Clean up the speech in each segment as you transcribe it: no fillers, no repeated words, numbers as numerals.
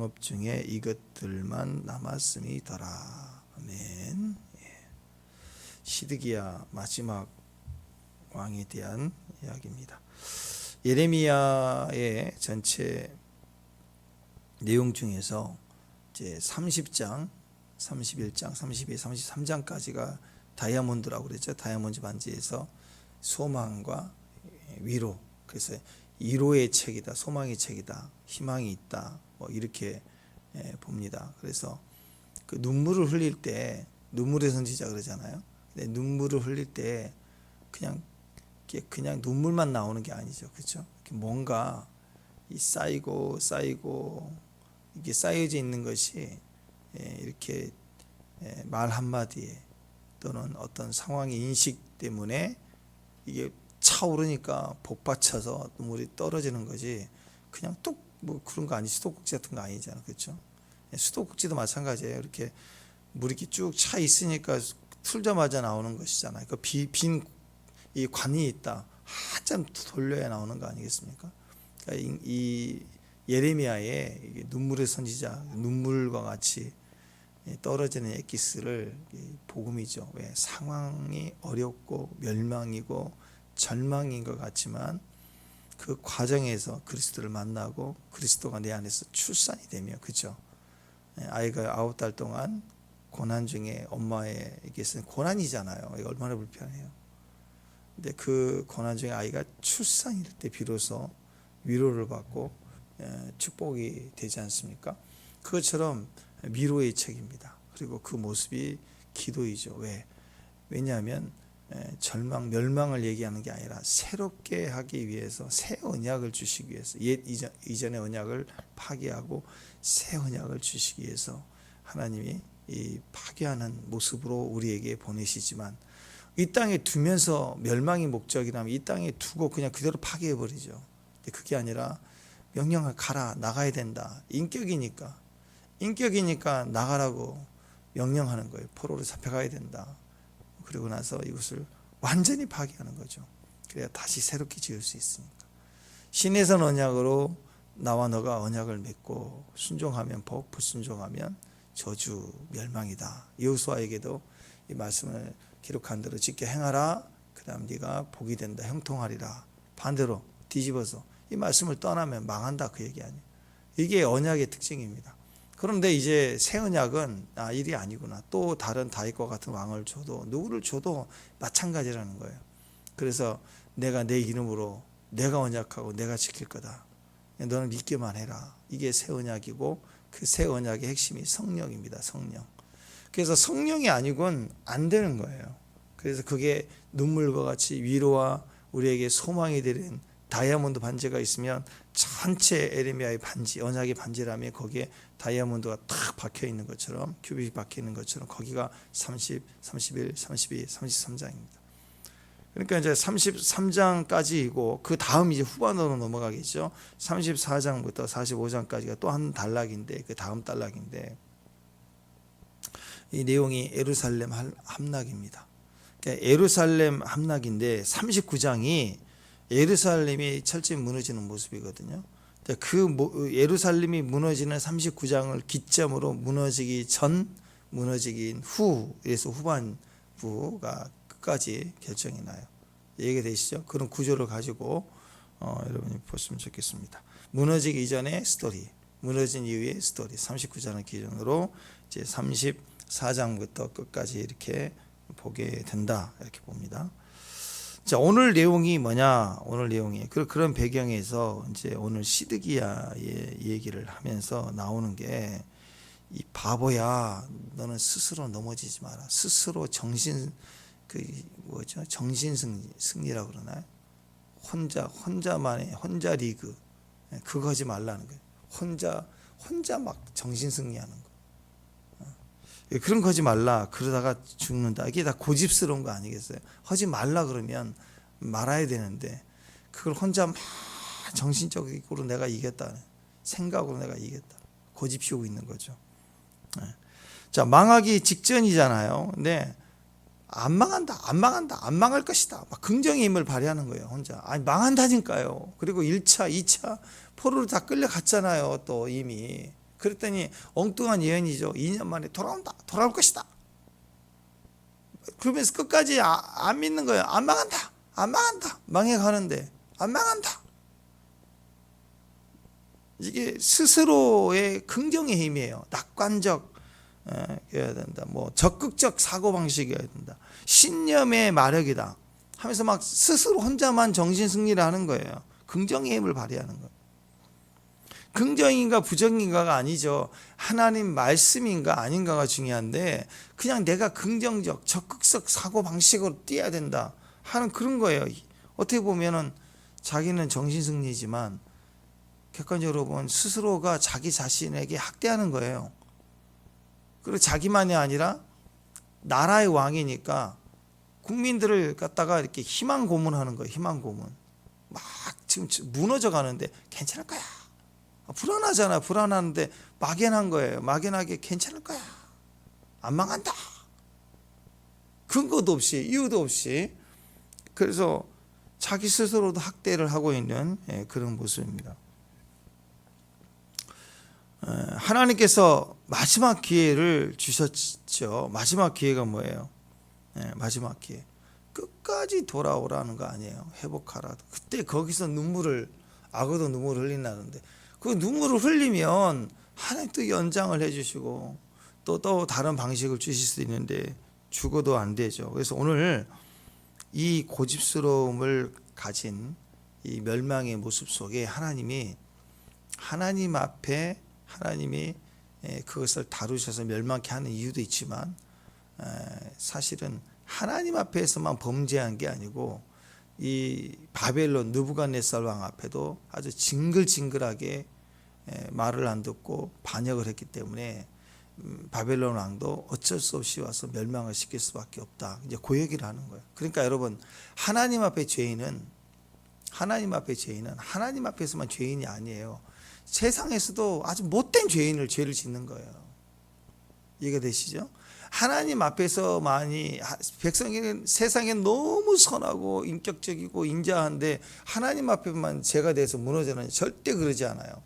업 중에 이것들만 남았음이더라. 아멘. 시드기야 마지막 왕에 대한 이야기입니다. 예레미야의 전체 내용 중에서 이제 30장, 31장, 32, 33장까지가 다이아몬드라고 그랬죠. 다이아몬드 반지에서 소망과 위로. 그래서 위로의 책이다, 소망의 책이다, 희망이 있다. 뭐 이렇게 봅니다. 그래서 그 눈물을 흘릴 때 눈물의 선지자 그러잖아요. 근데 눈물을 흘릴 때 그냥 눈물만 나오는 게 아니죠. 그렇죠? 뭔가 쌓이고 이게 쌓여져 있는 것이 이렇게 말 한마디에 또는 어떤 상황의 인식 때문에 이게 차오르니까 복받쳐서 눈물이 떨어지는 거지. 그냥 뚝 뭐 그런 거 아니지. 수도꼭지 같은 거 아니잖아. 그렇죠? 수도꼭지도 마찬가지예요. 이렇게 물이 이렇게 쭉 차 있으니까 틀자마자 나오는 것이잖아요. 그 빈 이 관이 있다. 한참 돌려야 나오는 거 아니겠습니까? 그러니까 이 예레미야의 눈물의 선지자, 눈물과 같이 떨어지는 엑기스를 복음이죠. 왜? 상황이 어렵고 멸망이고 절망인 것 같지만 그 과정에서 그리스도를 만나고 그리스도가 내 안에서 출산이 되며, 그죠? 아이가 9달 동안 고난 중에 엄마에게서는 고난이잖아요. 이거 얼마나 불편해요. 근데 그 고난 중에 아이가 출산이 될 때 비로소 위로를 받고 축복이 되지 않습니까? 그것처럼 위로의 책입니다. 그리고 그 모습이 기도이죠. 왜? 왜냐하면 절망, 멸망을 얘기하는 게 아니라 새롭게 하기 위해서 새 언약을 주시기 위해서 이전의 언약을 파괴하고 새 언약을 주시기 위해서 하나님이 이 파괴하는 모습으로 우리에게 보내시지만, 이 땅에 두면서 멸망이 목적이라면 이 땅에 두고 그냥 그대로 파괴해버리죠. 근데 그게 아니라 명령을 가라, 나가야 된다. 인격이니까 나가라고 명령하는 거예요. 포로로 잡혀가야 된다. 그리고 나서 이것을 완전히 파괴하는 거죠. 그래야 다시 새롭게 지을 수 있으니까. 신에선 언약으로 나와 너가 언약을 맺고 순종하면 복, 불순종하면 저주, 멸망이다. 여호수아에게도 이 말씀을 기록한 대로 지켜 행하라. 그 다음 네가 복이 된다, 형통하리라. 반대로 뒤집어서 이 말씀을 떠나면 망한다, 그 얘기 아니에요. 이게 언약의 특징입니다. 그런데 이제 새 언약은 일이 아니구나. 또 다른 다윗과 같은 왕을 줘도 누구를 줘도 마찬가지라는 거예요. 그래서 내가 내 이름으로 내가 언약하고 내가 지킬 거다. 너는 믿기만 해라. 이게 새 언약이고 그 새 언약의 핵심이 성령입니다. 성령. 그래서 성령이 아니고는 안 되는 거예요. 그래서 그게 눈물과 같이 위로와 우리에게 소망이 되는 다이아몬드 반지가 있으면 전체 예레미야의 반지, 언약의 반지라면 거기에 다이아몬드가 탁 박혀 있는 것처럼, 큐빅이 박혀 있는 것처럼 거기가 30, 31, 32, 33장입니다. 그러니까 이제 33장까지이고 그 다음 이제 후반으로 넘어가겠죠. 34장부터 45장까지가 또 한 단락인데, 그 다음 단락인데 이 내용이 예루살렘 함락입니다. 그러니까 예루살렘 함락인데 39장이 예루살렘이 철저히 무너지는 모습이거든요. 그 예루살렘이 무너지는 39장을 기점으로 무너지기 전, 무너지긴 후에서 후반부가 끝까지 결정이 나요. 이해가 되시죠? 그런 구조를 가지고 여러분이 보시면 좋겠습니다. 무너지기 이전의 스토리, 무너진 이후의 스토리, 39장을 기준으로 이제 34장부터 끝까지 이렇게 보게 된다, 이렇게 봅니다. 자, 오늘 내용이 뭐냐? 오늘 내용이 그런 배경에서 이제 오늘 시드기야의 얘기를 하면서 나오는 게, 이 바보야, 너는 스스로 넘어지지 마라. 스스로 정신 승리라고 그러나요? 혼자 리그, 그거 하지 말라는 거예요. 혼자 막 정신 승리하는 거. 그런 거 하지 말라. 그러다가 죽는다. 이게 다 고집스러운 거 아니겠어요? 하지 말라 그러면 말아야 되는데 그걸 혼자 막 정신적으로 내가 이겼다, 생각으로 내가 이겼다, 고집 피우고 있는 거죠. 자, 망하기 직전이잖아요. 근데 안 망할 것이다, 막 긍정의 힘을 발휘하는 거예요. 혼자 망한다니까요. 그리고 1차, 2차 포로로 다 끌려갔잖아요. 또 이미 그랬더니 엉뚱한 예언이죠. 2년 만에 돌아온다. 돌아올 것이다. 그러면서 끝까지 안 믿는 거예요. 안 망한다. 안 망한다. 망해가는데 안 망한다. 이게 스스로의 긍정의 힘이에요. 낙관적 여야 된다. 뭐 적극적 사고 방식이어야 된다. 신념의 마력이다. 하면서 막 스스로 혼자만 정신 승리를 하는 거예요. 긍정의 힘을 발휘하는 거예요. 긍정인가 부정인가가 아니죠. 하나님 말씀인가 아닌가가 중요한데 그냥 내가 긍정적 적극적 사고 방식으로 뛰어야 된다 하는 그런 거예요. 어떻게 보면은 자기는 정신 승리지만 객관적으로 보면 스스로가 자기 자신에게 학대하는 거예요. 그리고 자기만이 아니라 나라의 왕이니까 국민들을 갖다가 이렇게 희망 고문하는 거예요. 희망 고문. 막 지금 무너져 가는데 괜찮을 거야. 불안하잖아. 불안한데 막연한 거예요. 막연하게 괜찮을 거야. 안 망한다. 근거도 없이 이유도 없이. 그래서 자기 스스로도 학대를 하고 있는 그런 모습입니다. 하나님께서 마지막 기회를 주셨죠. 마지막 기회가 뭐예요? 마지막 기회. 끝까지 돌아오라는 거 아니에요. 회복하라. 그때 거기서 악어도 눈물을 흘린다는데 그 눈물을 흘리면 하나님 또 연장을 해주시고 또 다른 방식을 주실 수 있는데 죽어도 안 되죠. 그래서 오늘 이 고집스러움을 가진 이 멸망의 모습 속에 하나님이 그것을 다루셔서 멸망케 하는 이유도 있지만 사실은 하나님 앞에서만 범죄한 게 아니고 이 바벨론 느부갓네살 왕 앞에도 아주 징글징글하게 말을 안 듣고 반역을 했기 때문에 바벨론 왕도 어쩔 수 없이 와서 멸망을 시킬 수밖에 없다. 이제 그 얘기를 하는 거예요. 그러니까 여러분 하나님 앞에 죄인은 하나님 앞에서만 죄인이 아니에요. 세상에서도 아주 못된 죄인을 죄를 짓는 거예요. 이해가 되시죠? 하나님 앞에서만이 백성에는 세상에 너무 선하고 인격적이고 인자한데 하나님 앞에만 죄가 돼서 무너지는 절대 그러지 않아요.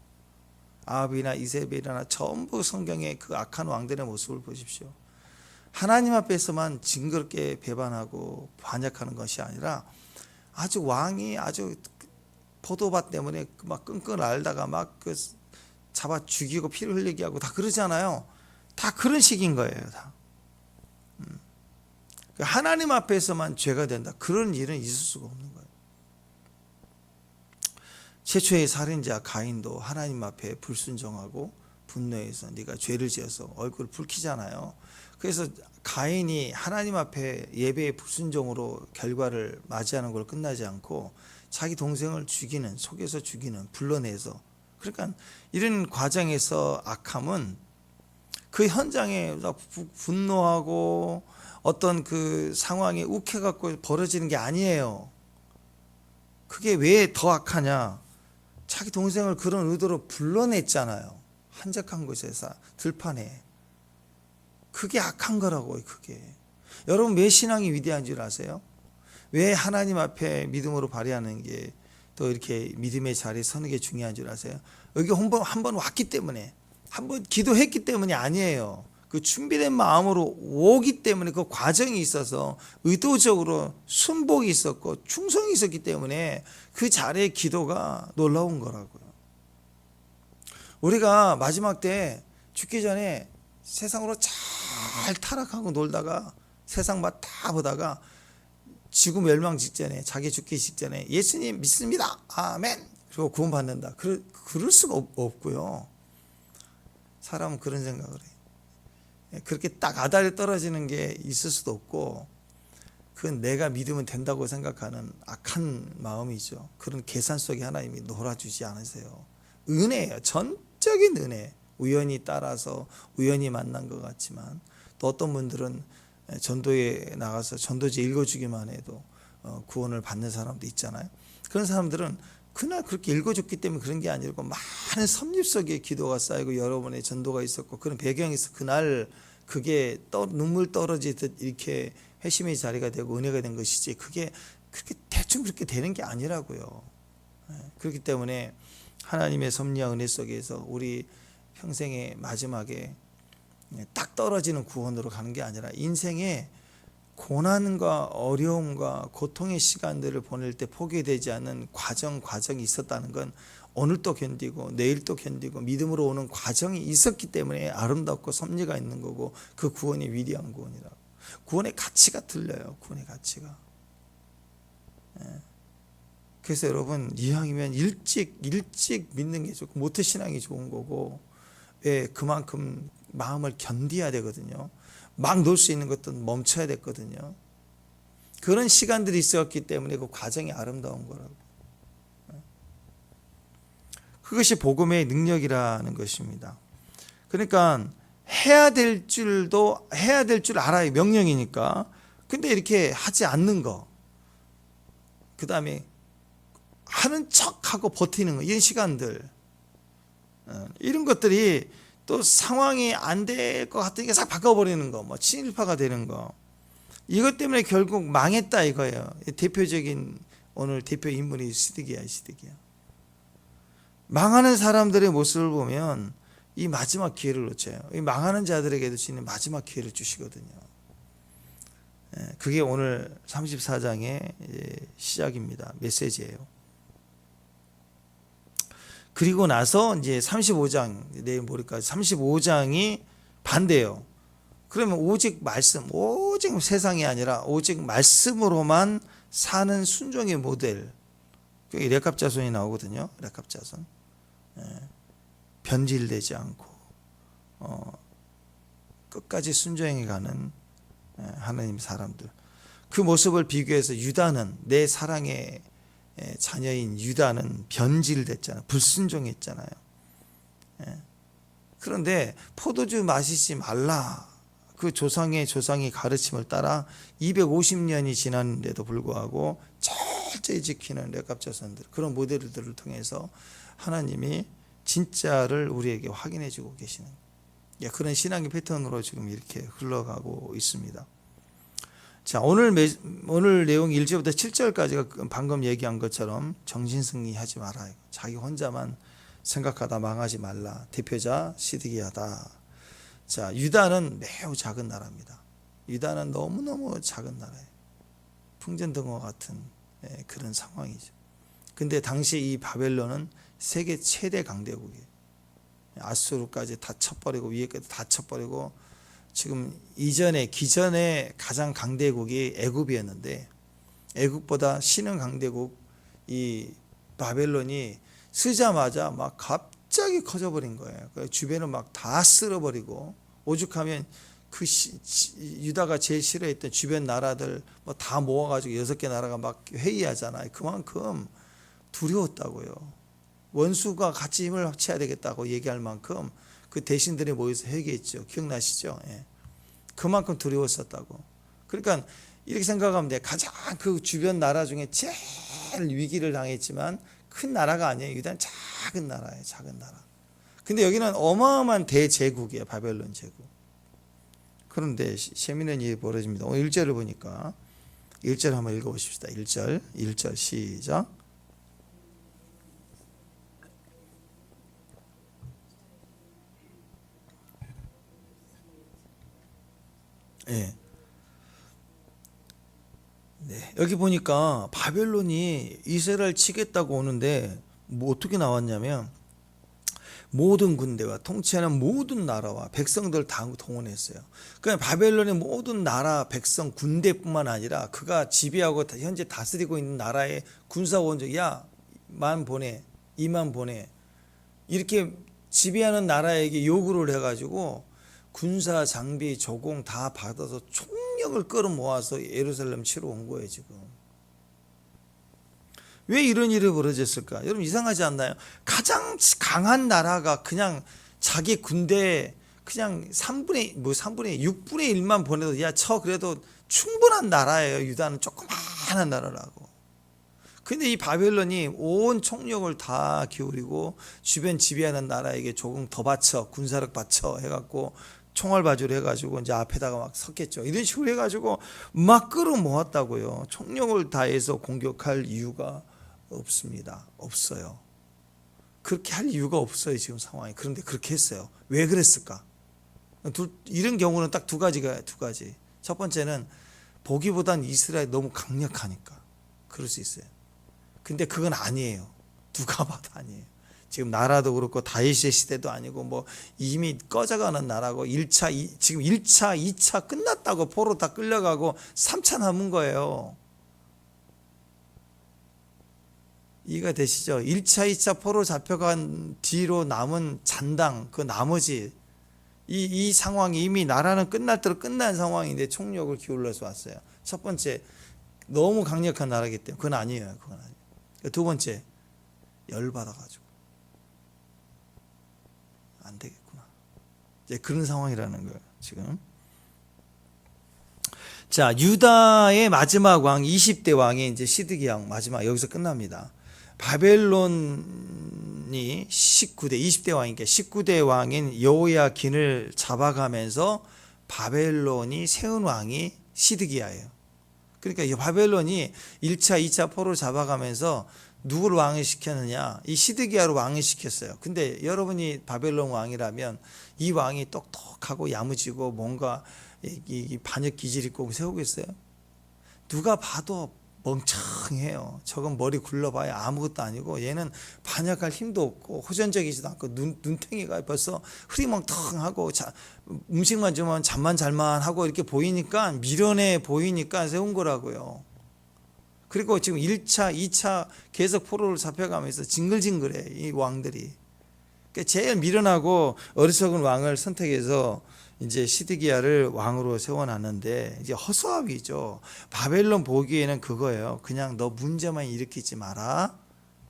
아합이나 이세벨이나 전부 성경의 그 악한 왕들의 모습을 보십시오. 하나님 앞에서만 징그럽게 배반하고 반역하는 것이 아니라 아주 왕이 아주 포도밭 때문에 막 끙끙 앓다가 막 그 잡아 죽이고 피를 흘리게 하고 다 그러잖아요. 다 그런 식인 거예요. 다. 하나님 앞에서만 죄가 된다. 그런 일은 있을 수가 없는 거예요. 최초의 살인자 가인도 하나님 앞에 불순종하고 분노해서 네가 죄를 지어서 얼굴을 붉히잖아요. 그래서 가인이 하나님 앞에 예배의 불순종으로 결과를 맞이하는 걸 끝나지 않고 자기 동생을 속여서 죽이는, 불러내서. 그러니까 이런 과정에서 악함은 그 현장에 분노하고 어떤 그 상황에 욱해갖고 벌어지는 게 아니에요. 그게 왜 더 악하냐? 자기 동생을 그런 의도로 불러냈잖아요. 한적한 곳에서 들판에. 그게 악한 거라고요. 그게. 여러분 왜 신앙이 위대한 줄 아세요? 왜 하나님 앞에 믿음으로 발휘하는 게 또 이렇게 믿음의 자리에 서는 게 중요한 줄 아세요? 여기 한 번 왔기 때문에, 한 번 기도했기 때문이 아니에요. 그 준비된 마음으로 오기 때문에 그 과정이 있어서 의도적으로 순복이 있었고 충성이 있었기 때문에 그 자리의 기도가 놀라운 거라고요. 우리가 마지막 때 죽기 전에 세상으로 잘 타락하고 놀다가 세상 맛 다 보다가 지구 멸망 직전에 자기 죽기 직전에 예수님 믿습니다. 아멘. 그리고 구원받는다. 그럴 수가 없고요. 사람은 그런 생각을 해요. 그렇게 딱 아다리 떨어지는 게 있을 수도 없고 그건 내가 믿으면 된다고 생각하는 악한 마음이죠. 그런 계산 속에 하나님이 놀아주지 않으세요. 은혜예요. 전적인 은혜. 우연히 따라서 우연히 만난 것 같지만 또 어떤 분들은 전도에 나가서 전도지 읽어주기만 해도 구원을 받는 사람도 있잖아요. 그런 사람들은 그날 그렇게 읽어줬기 때문에 그런 게 아니고 많은 섭립 속에 기도가 쌓이고 여러분의 전도가 있었고 그런 배경에서 그날 그게 눈물 떨어지듯 이렇게 회심의 자리가 되고 은혜가 된 것이지 그게 그렇게 대충 그렇게 되는 게 아니라고요. 그렇기 때문에 하나님의 섭리와 은혜 속에서 우리 평생의 마지막에 딱 떨어지는 구원으로 가는 게 아니라 인생의 고난과 어려움과 고통의 시간들을 보낼 때 포기되지 않는 과정이 있었다는 건 오늘 또 견디고 내일 또 견디고 믿음으로 오는 과정이 있었기 때문에 아름답고 섭리가 있는 거고, 그 구원이 위대한 구원이라고. 구원의 가치가 틀려요. 구원의 가치가. 그래서 여러분, 이왕이면 일찍 믿는 게 좋고 모태신앙이 좋은 거고, 왜 그만큼 마음을 견디어야 되거든요. 막 놀 수 있는 것도 멈춰야 됐거든요. 그런 시간들이 있었기 때문에 그 과정이 아름다운 거라고. 그것이 복음의 능력이라는 것입니다. 그러니까 해야 될 줄 알아요. 명령이니까. 근데 이렇게 하지 않는 거, 그 다음에 하는 척하고 버티는 거, 이런 시간들, 이런 것들이 또 상황이 안 될 것 같으니까 싹 바꿔버리는 거, 뭐 친일파가 되는 거, 이것 때문에 결국 망했다 이거예요. 대표적인 오늘 대표 인물이 시드기야. 망하는 사람들의 모습을 보면 이 마지막 기회를 놓쳐요. 이 망하는 자들에게도 주는 마지막 기회를 주시거든요. 그게 오늘 34장의 시작입니다. 메시지예요. 그리고 나서 이제 35장, 내일 모레까지 35장이 반대예요. 그러면 오직 세상이 아니라 오직 말씀으로만 사는 순종의 모델. 여기 렉갑자손이 나오거든요. 렉갑자손. 변질되지 않고 끝까지 순종해 가는 하나님 사람들. 그 모습을 비교해서 유다는, 내 사랑의 자녀인 유다는 변질됐잖아요. 불순종했잖아요. 그런데 포도주 마시지 말라, 그 조상의 가르침을 따라 250년이 지났는데도 불구하고 철저히 지키는 렉갑자손들, 그런 모델들을 통해서 하나님이 진짜를 우리에게 확인해 주고 계시는 그런 신앙의 패턴으로 지금 이렇게 흘러가고 있습니다. 자, 오늘 내용 1절부터 7절까지가 방금 얘기한 것처럼 정신승리 하지 마라. 자기 혼자만 생각하다 망하지 말라. 대표자 시드기야다. 자, 유다는 매우 작은 나라입니다. 유다는 너무너무 작은 나라예요. 풍전등화 같은 그런 상황이죠. 근데 당시 이 바벨론은 세계 최대 강대국이에요. 아수르까지 다 쳐버리고 위에까지 다 쳐버리고, 지금 기전에 가장 강대국이 애굽이었는데, 애굽보다 신흥 강대국 이 바벨론이 쓰자마자 막 갑자기 커져버린 거예요. 주변을 막 다 쓸어버리고, 오죽하면 유다가 제일 싫어했던 주변 나라들 뭐 다 모아가지고 6개 나라가 막 회의하잖아요. 그만큼 두려웠다고요. 원수가 같이 힘을 합쳐야 되겠다고 얘기할 만큼 그 대신들이 모여서 회개했죠. 기억나시죠? 그만큼 두려웠었다고. 그러니까 이렇게 생각하면 돼. 가장 그 주변 나라 중에 제일 위기를 당했지만 큰 나라가 아니에요. 유다는 작은 나라예요. 작은 나라. 근데 여기는 어마어마한 대제국이에요. 바벨론 제국. 그런데 재미있는 일이 벌어집니다. 오늘 1절을 보니까 1절 한번 읽어보십시다. 1절 시작. 네, 여기 보니까 바벨론이 이스라엘 치겠다고 오는데 뭐 어떻게 나왔냐면, 모든 군대와 통치하는 모든 나라와 백성들 다 동원했어요. 그러니까 바벨론의 모든 나라, 백성, 군대뿐만 아니라 그가 지배하고 현재 다스리고 있는 나라의 군사원적, 만 보내, 2만 보내, 이렇게 지배하는 나라에게 요구를 해가지고 군사 장비 조공 다 받아서 총력을 끌어모아서 예루살렘 치러 온 거예요. 지금 왜 이런 일이 벌어졌을까? 여러분 이상하지 않나요? 가장 강한 나라가 그냥 자기 군대 그냥 6분의 1만 보내도 그래도 충분한 나라예요. 유다는 조그마한 나라라고. 근데 이 바벨론이 온 총력을 다 기울이고 주변 지배하는 나라에게 조금 더 바쳐, 군사력 바쳐 해갖고 총알 바주를 해가지고 이제 앞에다가 막 섰겠죠. 이런 식으로 해가지고 막 끌어모았다고요. 총력을 다해서 공격할 이유가 없습니다. 없어요. 그렇게 할 이유가 없어요, 지금 상황이. 그런데 그렇게 했어요. 왜 그랬을까? 이런 경우는 딱 두 가지. 첫 번째는 보기보단 이스라엘이 너무 강력하니까 그럴 수 있어요. 근데 그건 아니에요. 누가 봐도 아니에요. 지금 나라도 그렇고 다윗의 시대도 아니고 뭐 이미 꺼져가는 나라고 지금 1차, 2차 끝났다고 포로 다 끌려가고 3차 남은 거예요. 이해가 되시죠? 1차, 2차 포로 잡혀간 뒤로 남은 잔당, 그 나머지 이 상황이 이미 나라는 끝날 대로 끝난 상황인데 총력을 기울여서 왔어요. 첫 번째, 너무 강력한 나라이기 때문에 그건 아니에요. 두 번째, 열받아가지고 안 되겠구나. 이제 그런 상황이라는 거예요, 지금. 자, 유다의 마지막 왕 20대 왕이 이제 시드기야 왕 마지막 여기서 끝납니다. 바벨론이 20대 왕이니까 19대 왕인 여호야긴을 잡아가면서 바벨론이 세운 왕이 시드기야예요. 그러니까 이 바벨론이 1차, 2차 포로를 잡아가면서 누구를 왕을 시켰느냐? 이 시드기야를 왕을 시켰어요. 근데 여러분이 바벨론 왕이라면 이 왕이 똑똑하고 야무지고 뭔가 이 반역 기질 있고 세우겠어요? 누가 봐도 멍청해요. 저건 머리 굴러봐야 아무것도 아니고 얘는 반역할 힘도 없고 호전적이지도 않고 눈탱이가 벌써 흐리멍텅하고 음식만 주면 잠만 잘만 하고 이렇게 보이니까 미련해 보이니까 세운 거라고요. 그리고 지금 1차, 2차 계속 포로를 잡혀가면서 징글징글해 이 왕들이. 그러니까 제일 미련하고 어리석은 왕을 선택해서 이제 시드기야를 왕으로 세워놨는데 이제 허수아비죠. 바벨론 보기에는 그거예요. 그냥 너 문제만 일으키지 마라.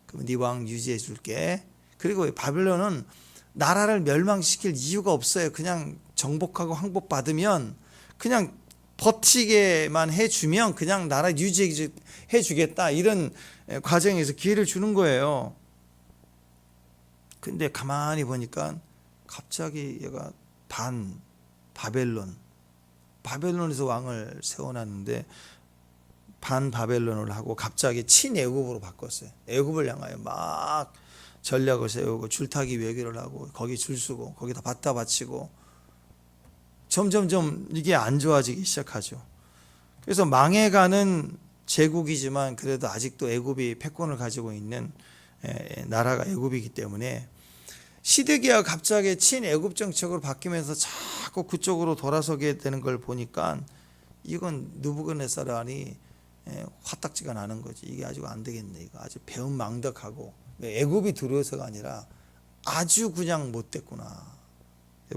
그럼 네 왕 유지해 줄게. 그리고 바벨론은 나라를 멸망시킬 이유가 없어요. 그냥 정복하고 항복받으면 그냥 버티게만 해주면 그냥 나라 유지해 주겠다. 이런 과정에서 기회를 주는 거예요. 근데 가만히 보니까 갑자기 얘가 바벨론에서 왕을 세워놨는데 바벨론을 하고 갑자기 친애굽으로 바꿨어요. 애굽을 향하여 막 전략을 세우고 줄타기 외교를 하고 거기 줄 서고 거기다 밭다 바치고 점점점 이게 안 좋아지기 시작하죠. 그래서 망해가는 제국이지만 그래도 아직도 애굽이 패권을 가지고 있는 나라가 애굽이기 때문에 시드기야가 갑자기 친애굽 정책으로 바뀌면서 자꾸 그쪽으로 돌아서게 되는 걸 보니까 이건 느부갓네살이 화딱지가 나는 거지. 이게 아주 안 되겠네. 이거 아주 배은망덕하고 애굽이 두려워서가 아니라 아주 그냥 못됐구나.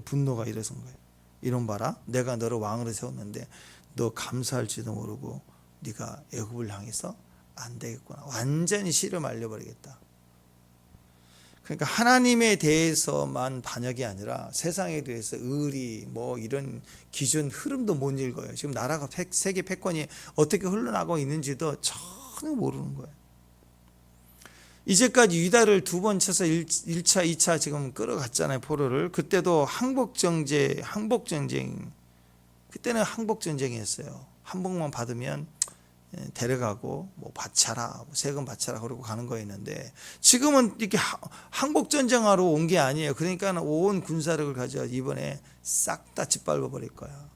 분노가 일어선 거예요. 이런 봐라. 내가 너를 왕으로 세웠는데 너 감사할지도 모르고 네가 애굽을 향해서 안 되겠구나. 완전히 씨를 말려버리겠다. 그러니까 하나님에 대해서만 반역이 아니라 세상에 대해서 의리 뭐 이런 기준 흐름도 못 읽어요. 지금 나라가 세계 패권이 어떻게 흘러나가고 있는지도 전혀 모르는 거예요. 이제까지 유다를 두 번 쳐서 1차, 2차 지금 끌어갔잖아요. 포로를. 그때도 항복전쟁 그때는 항복전쟁이었어요. 항복만 받으면 데려가고 뭐 바쳐라, 세금 바쳐라 그러고 가는 거였는데 지금은 이렇게 항복전쟁하러 온 게 아니에요. 그러니까 온 군사력을 가져 이번에 싹 다 짓밟아 버릴 거야.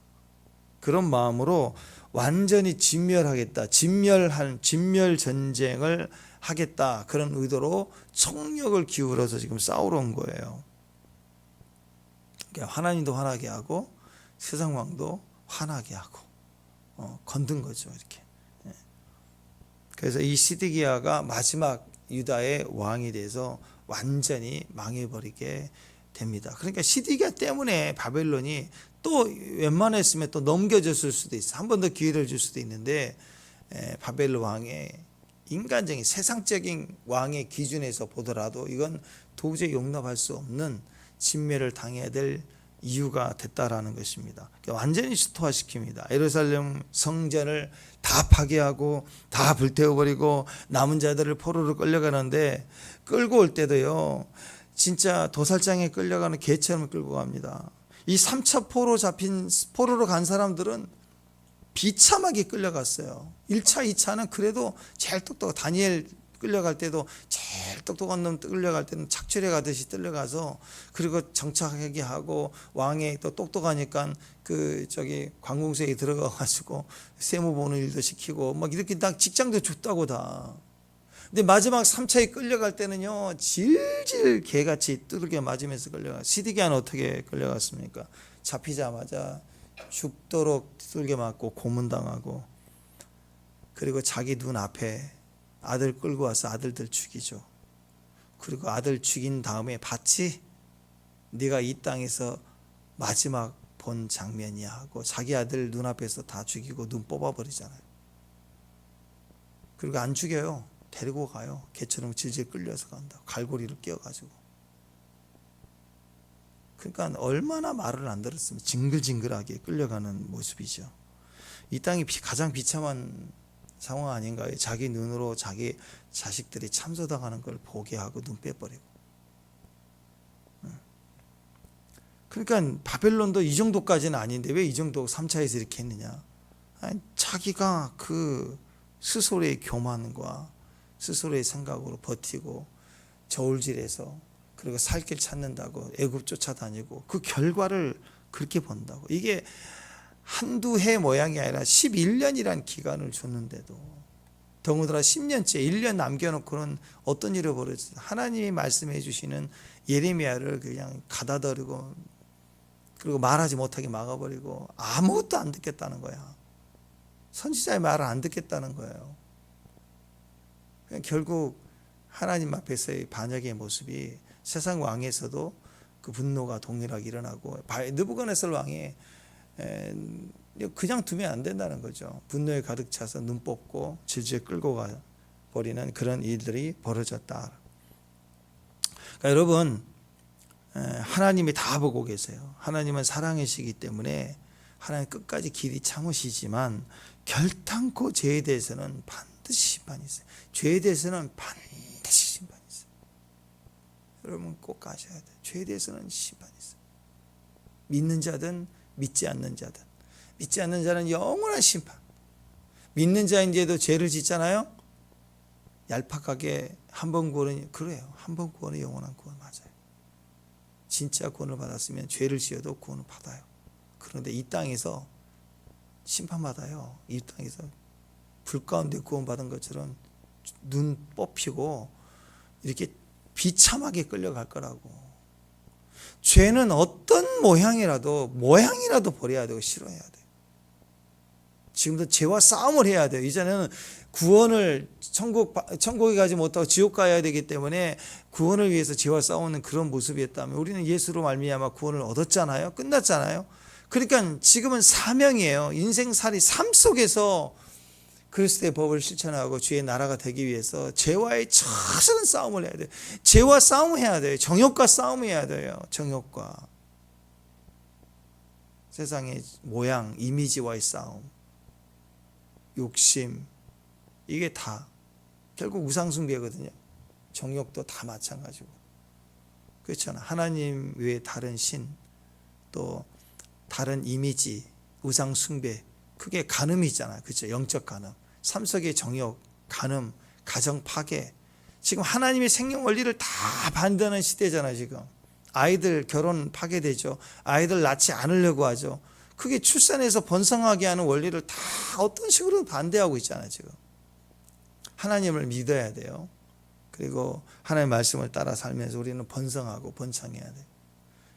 그런 마음으로 완전히 진멸하겠다. 진멸 전쟁을 하겠다. 그런 의도로 총력을 기울여서 지금 싸우러 온 거예요. 그러니까 하나님도 화나게 하고 세상 왕도 화나게 하고 건든 거죠. 이렇게. 그래서 이 시드기야가 마지막 유다의 왕이 돼서 완전히 망해버리게 됩니다. 그러니까 시드기야 때문에 바벨론이 또 웬만했으면 또 넘겨줬을 수도 있어. 한 번 더 기회를 줄 수도 있는데 바벨론 왕의 인간적인 세상적인 왕의 기준에서 보더라도 이건 도저히 용납할 수 없는 진멸을 당해야 될 이유가 됐다라는 것입니다. 완전히 수토화시킵니다. 예루살렘 성전을 다 파괴하고 다 불태워버리고 남은 자들을 포로로 끌려가는데 끌고 올 때도요 진짜 도살장에 끌려가는 개처럼 끌고 갑니다. 이 3차 포로로 간 사람들은 비참하게 끌려갔어요. 1차, 2차는 그래도 제일 똑똑한 다니엘 끌려갈 때도 제일 똑똑한 놈 끌려갈 때는 착취해 가듯이 끌려가서 그리고 정착하게 하고 왕이 또 똑똑하니까 그 저기 관공서에 들어가 가지고 세무 보는 일도 시키고 막 이렇게 딱 직장도 줬다고 다. 근데 마지막 3차에 끌려갈 때는요 질질 개같이 두들겨 맞으면서 끌려가. 시드기야는 어떻게 끌려갔습니까? 잡히자마자 죽도록 두들겨 맞고 고문당하고 그리고 자기 눈앞에 아들 끌고 와서 아들들 죽이죠. 그리고 아들 죽인 다음에 봤지? 네가 이 땅에서 마지막 본 장면이야 하고 자기 아들 눈앞에서 다 죽이고 눈 뽑아버리잖아요. 그리고 안 죽여요. 데리고 가요. 개처럼 질질 끌려서 간다. 갈고리를 끼워가지고. 그러니까 얼마나 말을 안 들었으면 징글징글하게 끌려가는 모습이죠. 이 땅이 가장 비참한 상황 아닌가요? 자기 눈으로 자기 자식들이 참소당하는 걸 보게 하고 눈 빼버리고. 그러니까 바벨론도 이 정도까지는 아닌데 왜 이 정도 3차에서 이렇게 했느냐? 아니, 자기가 그 스스로의 교만과 스스로의 생각으로 버티고 저울질해서 그리고 살 길 찾는다고 애굽 쫓아다니고 그 결과를 그렇게 본다고. 이게 한두 해 모양이 아니라 11년이란 기간을 줬는데도 더군다나 10년째 1년 남겨놓고는 어떤 일을 벌였어요. 하나님이 말씀해 주시는 예레미야를 그냥 가다버리고 그리고 말하지 못하게 막아버리고 아무것도 안 듣겠다는 거야. 선지자의 말을 안 듣겠다는 거예요. 결국 하나님 앞에서의 반역의 모습이 세상 왕에서도 그 분노가 동일하게 일어나고 느부갓네살 왕이 그냥 두면 안 된다는 거죠. 분노에 가득 차서 눈 뽑고 질질 끌고 가 버리는 그런 일들이 벌어졌다. 그러니까 여러분 하나님이 다 보고 계세요. 하나님은 사랑이시기 때문에 하나님 끝까지 길이 참으시지만 결탄코 죄에 대해서는 반드시 심판이 있어요. 죄에 대해서는 반드시 심판이 있어요. 여러분 꼭 아셔야 돼요. 죄에 대해서는 심판이 있어요. 믿는 자든 믿지 않는 자든. 믿지 않는 자는 영원한 심판. 믿는 자인데도 죄를 짓잖아요. 얄팍하게 한 번 구원은 그래요. 한 번 구원은 영원한 구원 맞아요. 진짜 구원을 받았으면 죄를 지어도 구원을 받아요. 그런데 이 땅에서 심판받아요. 이 땅에서 불 가운데 구원받은 것처럼 눈 뽑히고 이렇게 비참하게 끌려갈 거라고. 죄는 어떤 모양이라도 버려야 되고 싫어해야 돼요. 지금도 죄와 싸움을 해야 돼요. 이제는 구원을 천국에 가지 못하고 지옥 가야 되기 때문에 구원을 위해서 죄와 싸우는 그런 모습이었다면 우리는 예수로 말미암아 구원을 얻었잖아요. 끝났잖아요. 그러니까 지금은 사명이에요. 인생살이 삶 속에서 그리스도의 법을 실천하고 주의 나라가 되기 위해서 죄와의 처절한 싸움을 해야 돼요. 죄와 싸움해야 돼요. 정욕과 싸움해야 돼요. 정욕과 세상의 모양, 이미지와의 싸움, 욕심, 이게 다 결국 우상숭배거든요. 정욕도 다 마찬가지고. 그렇잖아. 하나님 외에 다른 신, 또 다른 이미지, 우상숭배, 그게 간음이잖아요. 그렇죠. 영적 간음. 삶 속의 정욕, 간음, 가정 파괴. 지금 하나님의 생명 원리를 다 반대하는 시대잖아요. 지금 아이들 결혼 파괴되죠. 아이들 낳지 않으려고 하죠. 그게 출산해서 번성하게 하는 원리를 다 어떤 식으로 반대하고 있잖아요. 지금 하나님을 믿어야 돼요. 그리고 하나님의 말씀을 따라 살면서 우리는 번성하고 번창해야 돼요.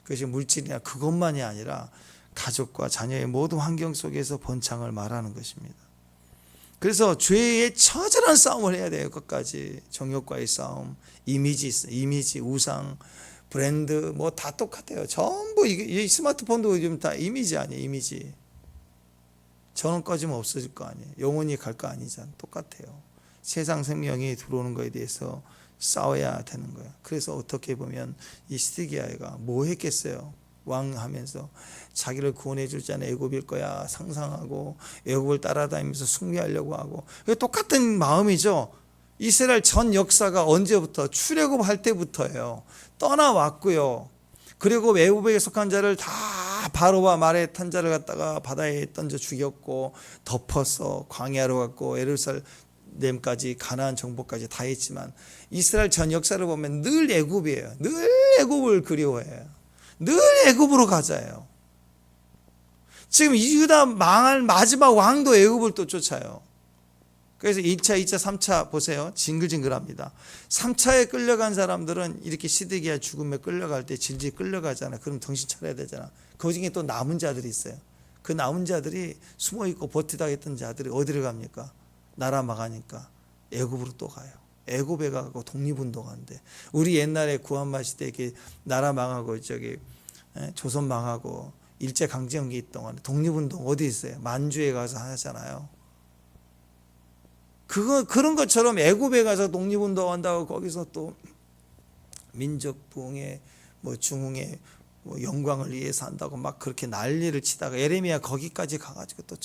그것이 물질이나 그것만이 아니라 가족과 자녀의 모든 환경 속에서 번창을 말하는 것입니다. 그래서 죄의 처절한 싸움을 해야 돼요. 끝까지. 정욕과의 싸움, 이미지, 우상, 브랜드 뭐 다 똑같아요. 전부 이 스마트폰도 요즘 다 이미지 아니에요. 이미지. 전원 꺼지면 없어질 거 아니에요. 영원히 갈 거 아니잖아요. 똑같아요. 세상 생명이 들어오는 거에 대해서 싸워야 되는 거예요. 그래서 어떻게 보면 이 시드기야가 뭐 했겠어요? 왕 하면서 자기를 구원해 줄 자는 애굽일 거야 상상하고 애굽을 따라다니면서 숭배하려고 하고 똑같은 마음이죠. 이스라엘 전 역사가 언제부터 출애굽할 때부터예요. 떠나왔고요. 그리고 애굽에 속한 자를 다 바로와 말에 탄 자를 갖다가 바다에 던져 죽였고 덮어서 광야로 갔고 예루살렘까지 가나안 정복까지 다 했지만 이스라엘 전 역사를 보면 늘 애굽이에요. 늘 애굽을 그리워해요. 늘 애굽으로 가자예요. 지금 유다 망할 마지막 왕도 애굽을 또 쫓아요. 그래서 1차, 2차, 3차 보세요. 징글징글합니다. 3차에 끌려간 사람들은 이렇게 시드기야 죽음에 끌려갈 때 질질 끌려가잖아. 그럼 정신 차려야 되잖아. 그 중에 또 남은 자들이 있어요. 그 남은 자들이 숨어있고 버티다 했던 자들이 어디를 갑니까? 나라 망하니까 애굽으로 또 가요. 애굽에 가고 독립운동한대. 우리 옛날에 구한말 시대 이렇게 나라 망하고 조선 망하고 일제강점기 동안 독립운동 어디 있어요? 만주에 가서 하잖아요. 그런 것처럼 애굽에 가서 독립운동 한다고 거기서 또 민족 부흥에 중흥에 영광을 위해서 한다고 막 그렇게 난리를 치다가 예레미야 거기까지 가가지고 또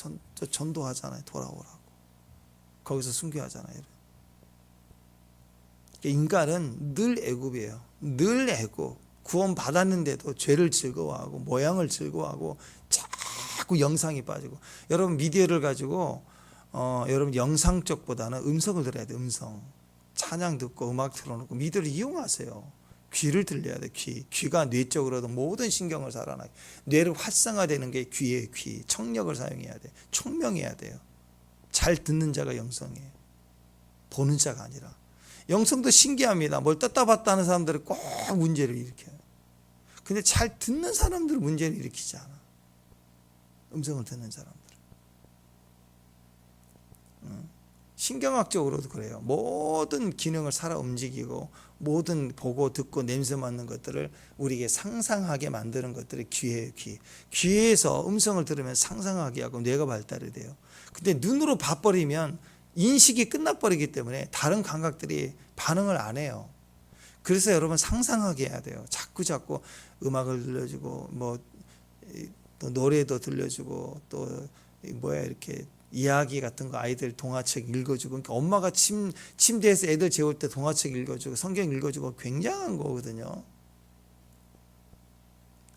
전도하잖아요. 돌아오라고. 거기서 순교하잖아요. 인간은 늘 애굽이에요. 늘 애굽. 구원 받았는데도 죄를 즐거워하고 모양을 즐거워하고 자꾸 영상이 빠지고. 여러분 미디어를 가지고 여러분 영상 쪽보다는 음성을 들어야 돼요. 음성. 찬양 듣고 음악 틀어놓고 미디어를 이용하세요. 귀를 들려야 돼. 귀가 뇌 쪽으로도 모든 신경을 살아나게. 뇌를 활성화되는 게 귀예요. 귀. 청력을 사용해야 돼. 총명해야 돼요. 잘 듣는 자가 영성이에요. 보는 자가 아니라. 영성도 신기합니다. 뭘 떴다 봤다 하는 사람들은 꼭 문제를 일으켜요. 근데 잘 듣는 사람들은 문제를 일으키지 않아. 음성을 듣는 사람들. 신경학적으로도 그래요. 모든 기능을 살아 움직이고 모든 보고 듣고 냄새 맡는 것들을 우리에게 상상하게 만드는 것들이 귀예요. 귀에서 음성을 들으면 상상하게 하고 뇌가 발달이 돼요. 근데 눈으로 봐버리면 인식이 끝나버리기 때문에 다른 감각들이 반응을 안 해요. 그래서 여러분 상상하게 해야 돼요. 자꾸 음악을 들려주고 또 노래도 들려주고 또 이렇게 이야기 같은 거 아이들 동화책 읽어주고. 그러니까 엄마가 침대에서 애들 재울 때 동화책 읽어주고 성경 읽어주고 굉장한 거거든요.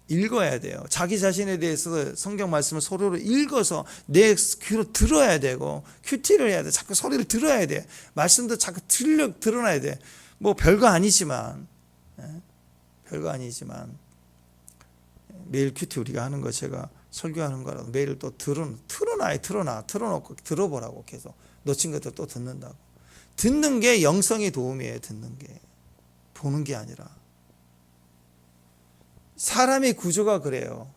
읽어야 돼요. 자기 자신에 대해서 성경 말씀을 서로로 읽어서 내 귀로 들어야 되고 큐티를 해야 돼. 자꾸 소리를 들어야 돼. 말씀도 자꾸 드러나야 돼. 별거 아니지만 매일 큐티 우리가 하는 거 제가 설교하는 거라도 매일 또 틀어놓고 들어보라고 계속 놓친 것들 또 듣는다고. 듣는 게 영성의 도움이에요. 듣는 게 보는 게 아니라. 사람의 구조가 그래요.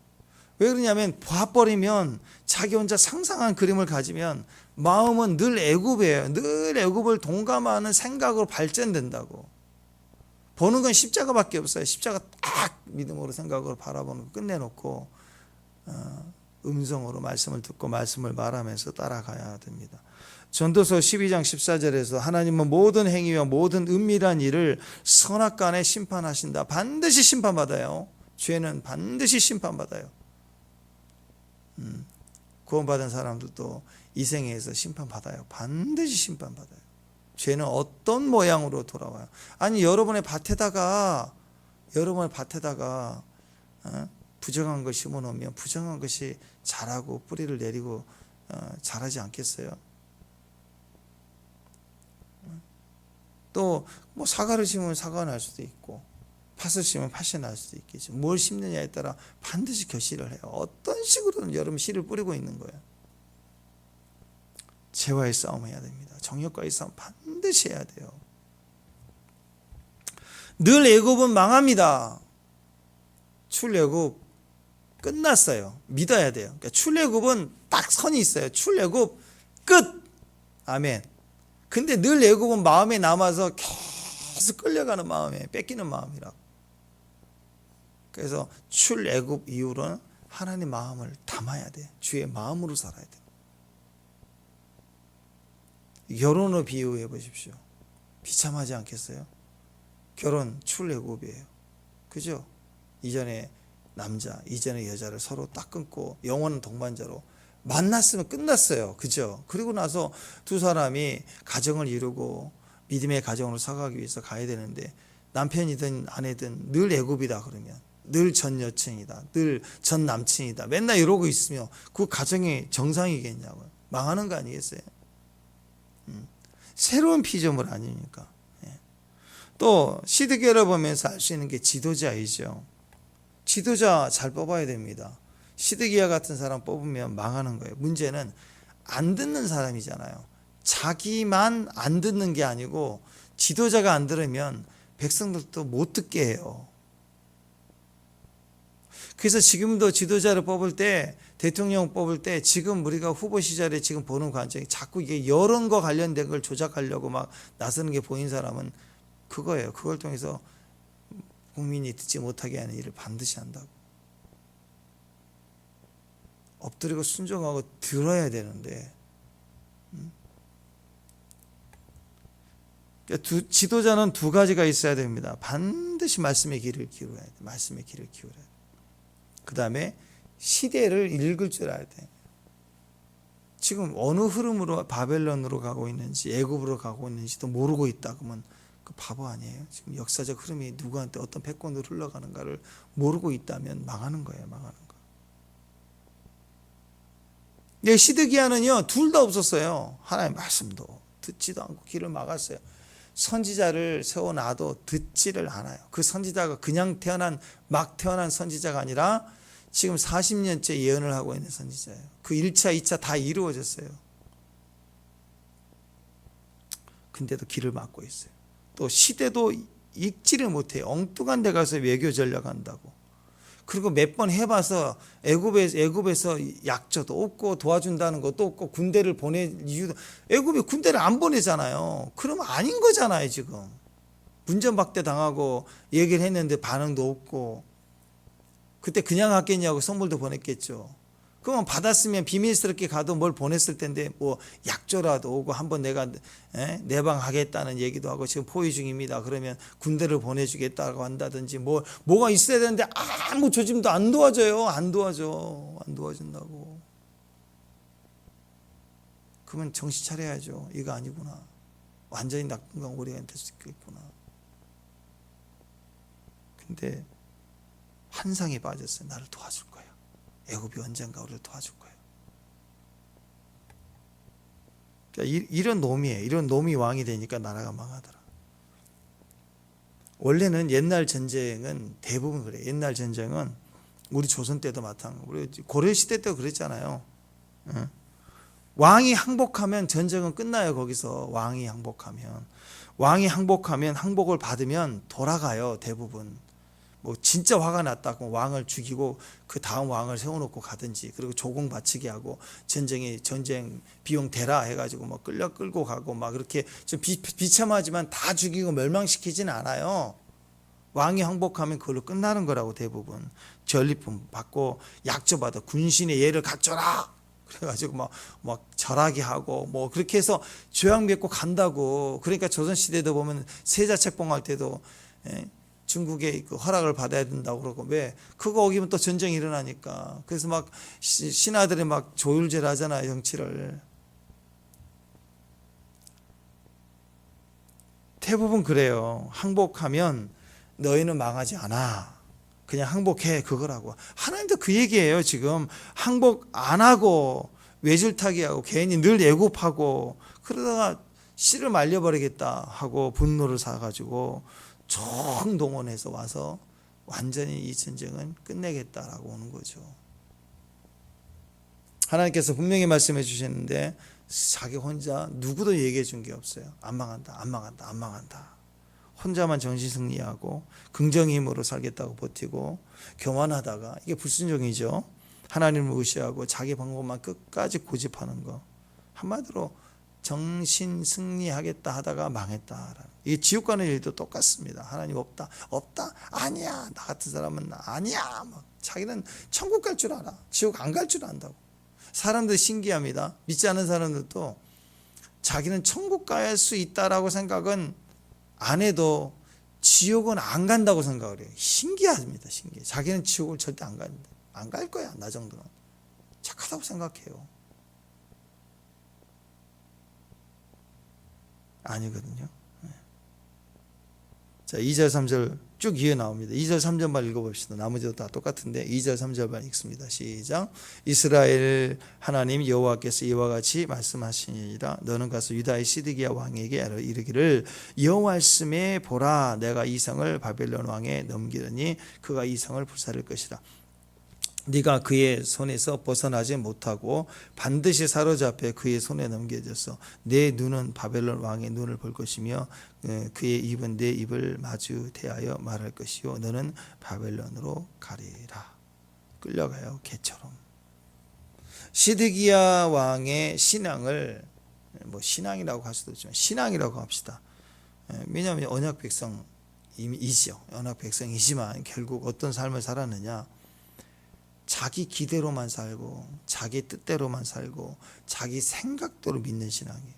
왜 그러냐면 봐버리면 자기 혼자 상상한 그림을 가지면 마음은 늘 애굽이에요. 늘 애굽을 동감하는 생각으로 발전된다고. 보는 건 십자가밖에 없어요. 십자가 딱 믿음으로 생각으로 바라보는 거 끝내놓고 음성으로 말씀을 듣고 말씀을 말하면서 따라가야 됩니다. 전도서 12장 14절에서 하나님은 모든 행위와 모든 은밀한 일을 선악간에 심판하신다. 반드시 심판받아요. 죄는 반드시 심판받아요. 구원받은 사람들도 이 생에서 심판받아요. 반드시 심판받아요. 죄는 어떤 모양으로 돌아와요. 아니 여러분의 밭에다가 부정한 것 심어놓으면 부정한 것이 자라고 뿌리를 내리고 자라지 않겠어요? 또 사과를 심으면 사과가 날 수도 있고 팥을 심으면 팥이 날 수도 있겠죠. 뭘 심느냐에 따라 반드시 결실을 해요. 어떤 식으로든 여러분 씨를 뿌리고 있는 거예요. 죄와의 싸움 해야 됩니다. 정욕과의 싸움 반드시 해야 돼요. 늘 애굽은 망합니다. 출애굽 끝났어요. 믿어야 돼요. 그러니까 출애굽은 딱 선이 있어요. 출애굽 끝. 아멘. 근데 늘 애굽은 마음에 남아서 계속 끌려가는 마음에 뺏기는 마음이라고. 그래서 출애굽 이후로는 하나님 마음을 담아야 돼. 주의 마음으로 살아야 돼. 결혼을 비유해 보십시오. 비참하지 않겠어요? 결혼 출애굽이에요. 그죠? 이전에 남자, 이전에 여자를 서로 딱 끊고 영원한 동반자로 만났으면 끝났어요. 그죠? 그리고 나서 두 사람이 가정을 이루고 믿음의 가정으로 살아가기 위해서 가야 되는데 남편이든 아내든 늘 애굽이다 그러면 늘 전 여친이다. 늘 전 남친이다. 맨날 이러고 있으면 그 가정이 정상이겠냐고요. 망하는 거 아니겠어요? 새로운 피조물 아닙니까? 예. 또 시드기를 보면서 알 수 있는 게 지도자이죠. 지도자 잘 뽑아야 됩니다. 시드기야 같은 사람 뽑으면 망하는 거예요. 문제는 안 듣는 사람이잖아요. 자기만 안 듣는 게 아니고 지도자가 안 들으면 백성들도 못 듣게 해요. 그래서 지금도 지도자를 뽑을 때, 대통령 뽑을 때 지금 우리가 후보 시절에 지금 보는 관점이 자꾸 이게 여론과 관련된 걸 조작하려고 막 나서는 게 보인 사람은 그거예요. 그걸 통해서 국민이 듣지 못하게 하는 일을 반드시 한다고. 엎드리고 순종하고 들어야 되는데, 지도자는 두 가지가 있어야 됩니다. 반드시 말씀의 귀를 기울여야 돼. 말씀의 귀를 기울여야 돼. 그 다음에 시대를 읽을 줄 알아야 돼. 지금 어느 흐름으로 바벨론으로 가고 있는지 애굽으로 가고 있는지도 모르고 있다 그러면 그 바보 아니에요? 지금 역사적 흐름이 누구한테 어떤 패권으로 흘러가는가를 모르고 있다면 망하는 거예요. 망하는 거. 근데 시드기야는요 둘 다 없었어요. 하나님의 말씀도 듣지도 않고 귀를 막았어요. 선지자를 세워놔도 듣지를 않아요. 그 선지자가 그냥 막 태어난 선지자가 아니라 지금 40년째 예언을 하고 있는 선지자예요. 그 1차, 2차 다 이루어졌어요. 근데도 귀를 막고 있어요. 또 시대도 읽지를 못해요. 엉뚱한 데 가서 외교 전략한다고. 그리고 몇 번 해봐서 애굽에서 약조도 없고 도와준다는 것도 없고 군대를 보낼 이유도, 애굽이 군대를 안 보내잖아요. 그러면 아닌 거잖아요. 지금 문전박대 당하고 얘기를 했는데 반응도 없고, 그때 그냥 갔겠냐고 선물도 보냈겠죠. 그러면 받았으면 비밀스럽게 가도 뭘 보냈을 텐데 뭐 약조라도 오고 한번 내가 내방하겠다는 얘기도 하고 지금 포위 중입니다. 그러면 군대를 보내주겠다고 한다든지 뭐가 있어야 되는데 아무 조짐도 안 도와줘요. 안 도와준다고. 그러면 정신 차려야죠. 이거 아니구나. 완전히 나쁜 강오리가 될 수 있겠구나. 근데 환상에 빠졌어요. 나를 도와줄 거야. 애굽이 언젠가 우리를 도와줄 거예요. 그러니까 이런 놈이에요. 이런 놈이 왕이 되니까 나라가 망하더라. 원래는 옛날 전쟁은 대부분 그래요. 옛날 전쟁은 우리 조선 때도 마찬가지고 우리 고려 시대 때도 그랬잖아요. 왕이 항복하면 전쟁은 끝나요. 거기서 왕이 항복하면 항복을 받으면 돌아가요. 대부분. 뭐 진짜 화가 났다고 왕을 죽이고 그 다음 왕을 세워놓고 가든지, 그리고 조공 바치게 하고 전쟁 비용 대라 해가지고 뭐 끌고 가고 막 그렇게 좀 비참하지만 다 죽이고 멸망시키지는 않아요. 왕이 항복하면 그걸로 끝나는 거라고. 대부분 전리품 받고 약조받아 군신의 예를 갖춰라 그래가지고 막 절하게 하고 뭐 그렇게 해서 조약 맺고 간다고. 그러니까 조선시대도 보면 세자 책봉할 때도 중국의 그 허락을 받아야 된다고 그러고, 왜? 그거 어기면 또 전쟁이 일어나니까. 그래서 막 신하들이 막 조율제를 하잖아요. 정치를. 대부분 그래요. 항복하면 너희는 망하지 않아. 그냥 항복해. 그거라고. 하나님도 그 얘기예요. 지금 항복 안 하고 외줄타기하고 괜히 늘 애굽하고 그러다가 씨를 말려버리겠다 하고 분노를 사가지고 총동원해서 와서 완전히 이 전쟁은 끝내겠다라고 오는 거죠. 하나님께서 분명히 말씀해 주셨는데 자기 혼자 누구도 얘기해 준 게 없어요. 안 망한다. 혼자만 정신 승리하고 긍정의 힘으로 살겠다고 버티고 교만하다가, 이게 불순종이죠. 하나님을 무시하고 자기 방법만 끝까지 고집하는 거. 한마디로 정신 승리하겠다 하다가 망했다라는. 이게 지옥 가는 일도 똑같습니다. 하나님 없다 아니야, 나 같은 사람은 아니야. 막 자기는 천국 갈 줄 알아. 지옥 안 갈 줄 안다고. 사람들 신기합니다. 믿지 않는 사람들도 자기는 천국 갈 수 있다라고 생각은 안 해도 지옥은 안 간다고 생각을 해요. 신기합니다. 신기해. 자기는 지옥을 절대 안 간다. 안 갈 거야. 나 정도는. 착하다고 생각해요. 아니거든요. 자, 2절 3절 쭉 이어 나옵니다. 2절 3절만 읽어봅시다. 나머지도 다 똑같은데 2절 3절만 읽습니다. 시작. 이스라엘 하나님 여호와께서 이와 같이 말씀하시니라. 너는 가서 유다의 시드기야 왕에게 이르기를 여호와씀에 보라, 내가 이 성을 바벨론 왕에 넘기려니 그가 이 성을 불사를 것이라. 네가 그의 손에서 벗어나지 못하고 반드시 사로잡혀 그의 손에 넘겨져서 내 눈은 바벨론 왕의 눈을 볼 것이며 그의 입은 내 입을 마주 대하여 말할 것이요 너는 바벨론으로 가리라. 끌려가요, 개처럼. 시드기야 왕의 신앙을 뭐 신앙이라고 할 수도 있지만 신앙이라고 합시다. 왜냐하면 언약 백성이죠. 언약 백성이지만 결국 어떤 삶을 살았느냐? 자기 기대로만 살고 자기 뜻대로만 살고 자기 생각대로 믿는 신앙이에요.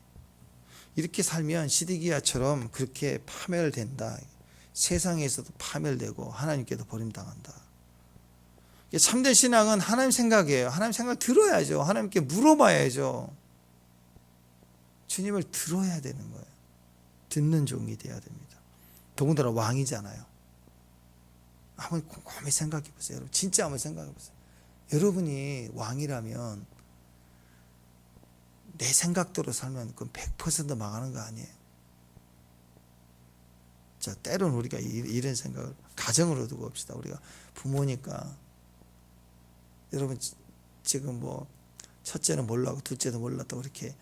이렇게 살면 시드기야처럼 그렇게 파멸된다. 세상에서도 파멸되고 하나님께도 버림당한다. 참된 신앙은 하나님 생각이에요. 하나님 생각을 들어야죠. 하나님께 물어봐야죠. 주님을 들어야 되는 거예요. 듣는 종이 돼야 됩니다. 더군다나 왕이잖아요. 한번 곰곰이 생각해 보세요. 여러분, 진짜 한번 생각해 보세요. 여러분이 왕이라면 내 생각대로 살면 그건 100% 망하는 거 아니에요. 자, 때로는 우리가 이런 생각을 가정으로 두고 봅시다. 우리가 부모니까 여러분 지금 뭐 첫째는 몰라고 둘째도 몰랐다고 이렇게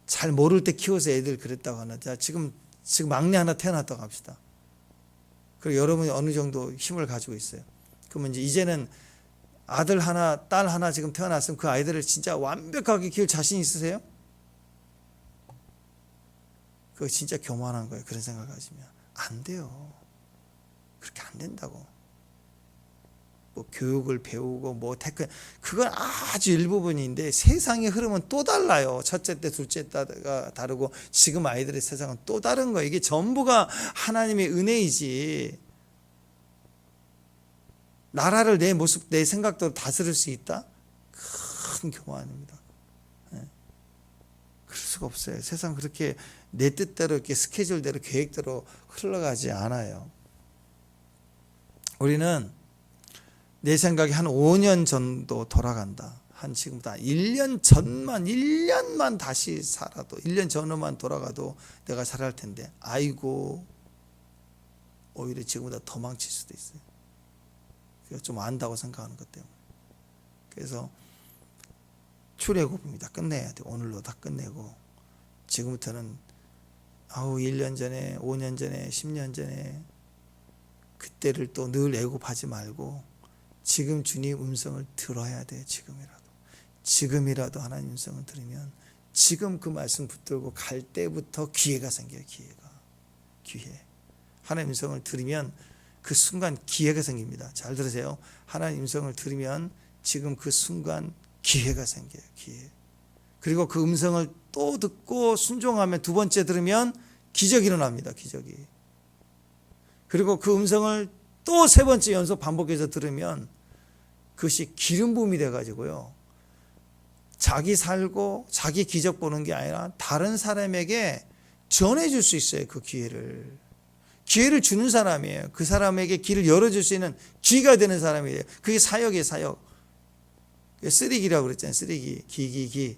잘 모를 때 키워서 애들 그랬다고 하나. 자, 지금 막내 하나 태어났다고 합시다. 그리고 여러분이 어느 정도 힘을 가지고 있어요. 그러면 이제는 아들 하나, 딸 하나 지금 태어났으면 그 아이들을 진짜 완벽하게 키울 자신 있으세요? 그거 진짜 교만한 거예요. 그런 생각을 하시면 안 돼요. 그렇게 안 된다고. 뭐 교육을 배우고 뭐 태클, 그건 아주 일부분인데 세상의 흐름은 또 달라요. 첫째 때 둘째 때가 다르고 지금 아이들의 세상은 또 다른 거예요. 이게 전부가 하나님의 은혜이지. 나라를 내 모습, 내 생각대로 다스릴 수 있다? 큰 교만입니다. 네. 그럴 수가 없어요. 세상 그렇게 내 뜻대로 이렇게 스케줄대로 계획대로 흘러가지 않아요. 우리는 내 생각에 한 5년 전도 돌아간다. 한 지금부터 1년만 다시 살아도 1년 전으로만 돌아가도 내가 잘할 텐데 아이고 오히려 지금보다 더 망칠 수도 있어요. 좀 안다고 생각하는 것 때문에. 그래서 출애굽입니다. 끝내야 돼요. 오늘로 다 끝내고 지금부터는 1년 전에 5년 전에 10년 전에 그때를 또 늘 애굽하지 말고 지금 주님 음성을 들어야 돼요. 지금이라도 하나님 음성을 들으면 지금 그 말씀 붙들고 갈 때부터 기회가 생겨요. 기회. 하나님 음성을 들으면 그 순간 기회가 생깁니다. 잘 들으세요. 하나님 음성을 들으면 지금 그 순간 기회가 생겨요. 기회. 그리고 그 음성을 또 듣고 순종하면 두 번째 들으면 기적이 일어납니다. 기적이. 그리고 그 음성을 또 세 번째 연속 반복해서 들으면 그것이 기름 부음이 돼가지고요. 자기 살고 자기 기적 보는 게 아니라 다른 사람에게 전해줄 수 있어요. 그 기회를 주는 사람이에요. 그 사람에게 길을 열어줄 수 있는 귀가 되는 사람이에요. 그게 사역이에요. 사역. 쓰레기라고 그랬잖아요. 쓰레기. 기.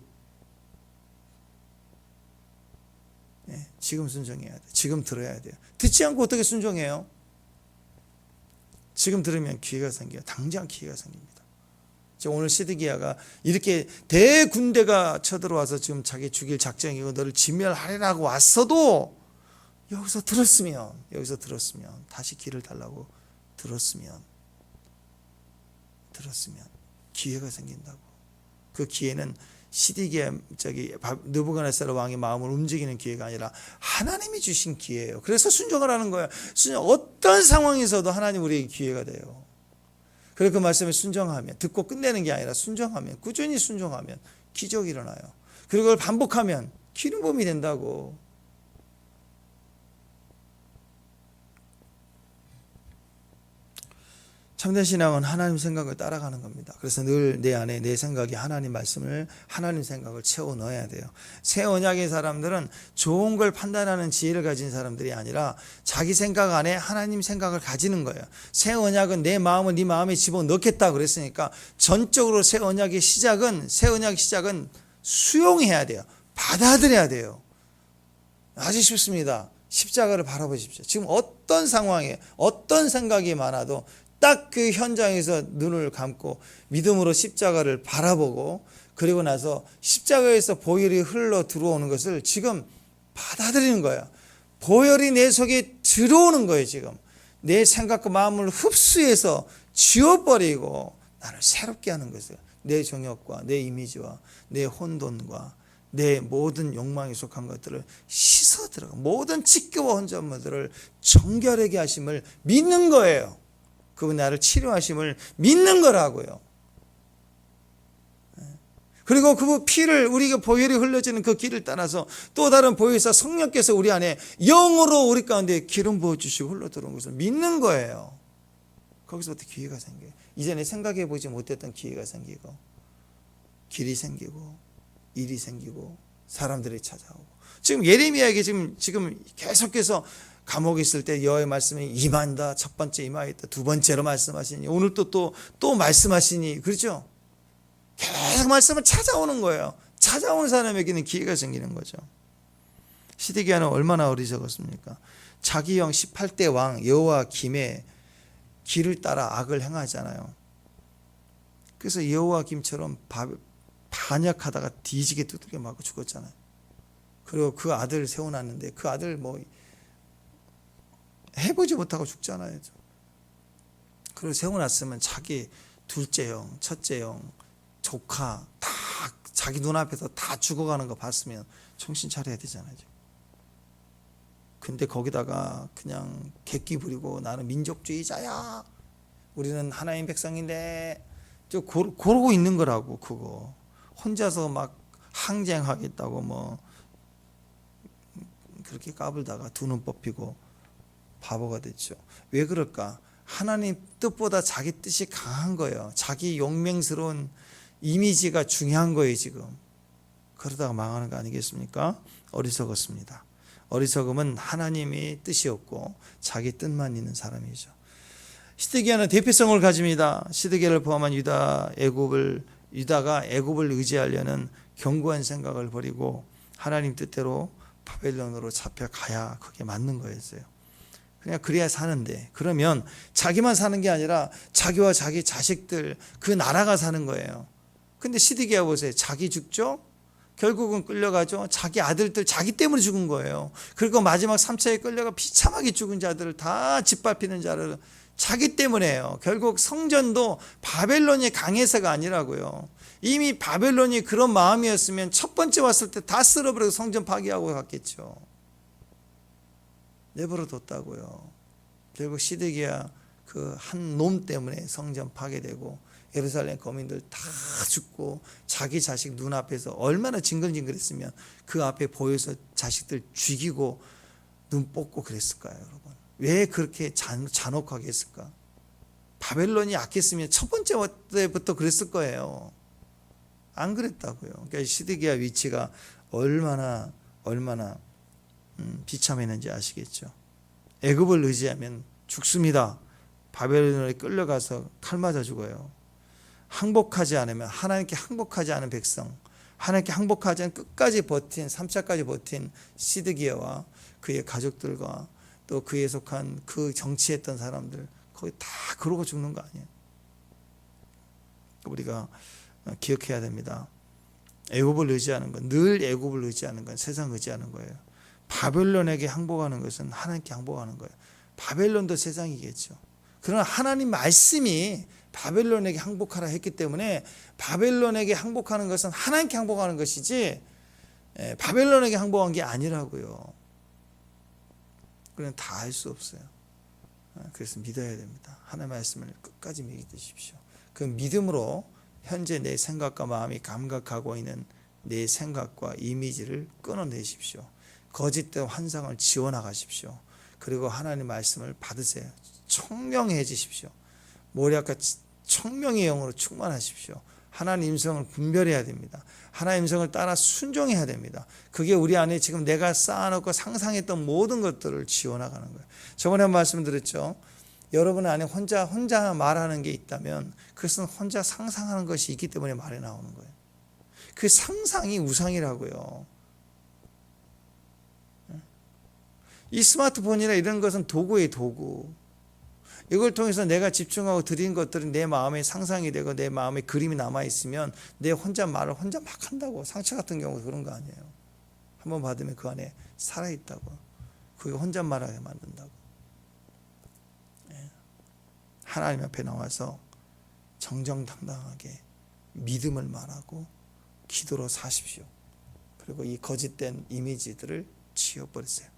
네, 지금 순종해야 돼요. 지금 들어야 돼요. 듣지 않고 어떻게 순종해요? 지금 들으면 기회가 생겨요. 당장 기회가 생깁니다. 오늘 시드기야가 이렇게 대군대가 쳐들어와서 지금 자기 죽일 작정이고 너를 진멸하리라고 왔어도 여기서 들었으면 다시 길을 달라고 들었으면 기회가 생긴다고. 그 기회는 시드기야 느부갓네살 왕의 마음을 움직이는 기회가 아니라 하나님이 주신 기회예요. 그래서 순종을 하는 거예요. 어떤 상황에서도 하나님 우리에게 기회가 돼요. 그래서 그 말씀에 순종하면 듣고 끝내는 게 아니라 순종하면 꾸준히 순종하면 기적이 일어나요. 그리고 그걸 반복하면 기름 부음이 된다고. 참된 신앙은 하나님 생각을 따라가는 겁니다. 그래서 늘 내 안에 내 생각이 하나님 말씀을, 하나님 생각을 채워 넣어야 돼요. 새 언약의 사람들은 좋은 걸 판단하는 지혜를 가진 사람들이 아니라 자기 생각 안에 하나님 생각을 가지는 거예요. 새 언약은 내 마음을 네 마음에 집어넣겠다 그랬으니까 전적으로 새 언약의 시작은 수용해야 돼요. 받아들여야 돼요. 아주 쉽습니다. 십자가를 바라보십시오. 지금 어떤 상황에 어떤 생각이 많아도 딱 그 현장에서 눈을 감고 믿음으로 십자가를 바라보고, 그리고 나서 십자가에서 보혈이 흘러 들어오는 것을 지금 받아들이는 거예요. 보혈이 내 속에 들어오는 거예요. 지금 내 생각과 마음을 흡수해서 지워버리고 나를 새롭게 하는 것이에요. 내 정욕과 내 이미지와 내 혼돈과 내 모든 욕망에 속한 것들을 씻어 들어가 모든 지겨워 혼잣말들을 정결하게 하심을 믿는 거예요. 그분 나를 치료하심을 믿는 거라고요. 그리고 그 피를, 우리가 보혈이 흘러지는 그 길을 따라서 또 다른 보혈사 성령께서 우리 안에 영으로 우리 가운데 기름 부어주시고 흘러들어온 것을 믿는 거예요. 거기서부터 기회가 생겨요. 이전에 생각해 보지 못했던 기회가 생기고, 길이 생기고, 일이 생기고, 사람들이 찾아오고. 지금 예레미야에게 지금 계속해서 감옥에 있을 때 여호와의 말씀이 임한다. 첫 번째 임하였다. 두 번째로 말씀하시니, 오늘 또 말씀하시니, 그렇죠? 계속 말씀을 찾아오는 거예요. 찾아오는 사람에게는 기회가 생기는 거죠. 시드기야는 얼마나 어리석었습니까? 자기 형 18대 왕 여호와김의 길을 따라 악을 행하잖아요. 그래서 여호와김처럼 반역하다가 뒤지게 두들겨 맞고 죽었잖아요. 그리고 그 아들 세워놨는데 그 아들 해보지 못하고 죽잖아요. 그리고 세워놨으면 자기 둘째 형, 첫째 형, 조카 다 자기 눈앞에서 다 죽어가는 거 봤으면 정신 차려야 되잖아요. 근데 거기다가 그냥 객기 부리고 나는 민족주의자야, 우리는 하나님 백성인데, 그러고 있는 거라고. 그거 혼자서 막 항쟁하겠다고 그렇게 까불다가 두 눈 뽑히고 바보가 됐죠. 왜 그럴까? 하나님 뜻보다 자기 뜻이 강한 거예요. 자기 용맹스러운 이미지가 중요한 거예요. 지금 그러다가 망하는 거 아니겠습니까? 어리석었습니다. 어리석음은 하나님의 뜻이었고 자기 뜻만 있는 사람이죠. 시드기야는 대표성을 가집니다. 시드기야를 포함한 유다가 애굽을 의지하려는 견고한 생각을 버리고 하나님 뜻대로 바벨론으로 잡혀가야 그게 맞는 거였어요. 그냥 그래야 사는데, 그러면 자기만 사는 게 아니라 자기와 자기 자식들, 그 나라가 사는 거예요. 근데 시드기야 보세요. 자기 죽죠? 결국은 끌려가죠. 자기 아들들 자기 때문에 죽은 거예요. 그리고 마지막 3차에 끌려가 비참하게 죽은 자들을 다 짓밟히는 자를 자기 때문에요. 결국 성전도 바벨론이 강해서가 아니라고요. 이미 바벨론이 그런 마음이었으면 첫 번째 왔을 때 다 쓸어버리고 성전 파괴하고 갔겠죠. 내버려 뒀다고요. 결국 시드기야 그 한 놈 때문에 성전 파괴되고 예루살렘 거민들 다 죽고 자기 자식 눈앞에서 얼마나 징글징글했으면 그 앞에 보여서 자식들 죽이고 눈 뽑고 그랬을까요, 여러분? 왜 그렇게 잔혹하게 했을까? 바벨론이 약했으면 첫 번째 때부터 그랬을 거예요. 안 그랬다고요. 그러니까 시드기야 위치가 얼마나 비참했는지 아시겠죠. 애굽을 의지하면 죽습니다. 바벨론에 끌려가서 칼 맞아 죽어요. 항복하지 않으면, 하나님께 항복하지 않은 백성, 하나님께 항복하지 않은 끝까지 버틴, 3차까지 버틴 시드기야와 그의 가족들과 또 그에 속한 그 정치했던 사람들, 거기 다 그러고 죽는 거 아니에요. 우리가 기억해야 됩니다. 애굽을 의지하는 건, 늘 애굽을 의지하는 건 세상 의지하는 거예요. 바벨론에게 항복하는 것은 하나님께 항복하는 거예요. 바벨론도 세상이겠죠. 그러나 하나님 말씀이 바벨론에게 항복하라 했기 때문에 바벨론에게 항복하는 것은 하나님께 항복하는 것이지 바벨론에게 항복한 게 아니라고요. 그건 다 할 수 없어요. 그래서 믿어야 됩니다. 하나님의 말씀을 끝까지 믿으십시오. 그 믿음으로 현재 내 생각과 마음이 감각하고 있는 내 생각과 이미지를 끊어내십시오. 거짓된 환상을 지워나가십시오. 그리고 하나님의 말씀을 받으세요. 총명해지십시오. 모략과 청명의 영으로 충만하십시오. 하나님 음성을 분별해야 됩니다. 하나님 음성을 따라 순종해야 됩니다. 그게 우리 안에 지금 내가 쌓아놓고 상상했던 모든 것들을 지워나가는 거예요. 저번에 말씀드렸죠. 여러분 안에 혼자 말하는 게 있다면 그것은 혼자 상상하는 것이 있기 때문에 말이 나오는 거예요. 그 상상이 우상이라고요. 이 스마트폰이나 이런 것은 도구예요, 도구. 이걸 통해서 내가 집중하고 드린 것들은 내 마음에 상상이 되고 내 마음에 그림이 남아있으면 내 혼자 말을 혼자 막 한다고. 상처 같은 경우 그런 거 아니에요. 한번 받으면 그 안에 살아있다고. 그게 혼잣말하게 만든다고. 하나님 앞에 나와서 정정당당하게 믿음을 말하고 기도로 사십시오. 그리고 이 거짓된 이미지들을 지워버리세요.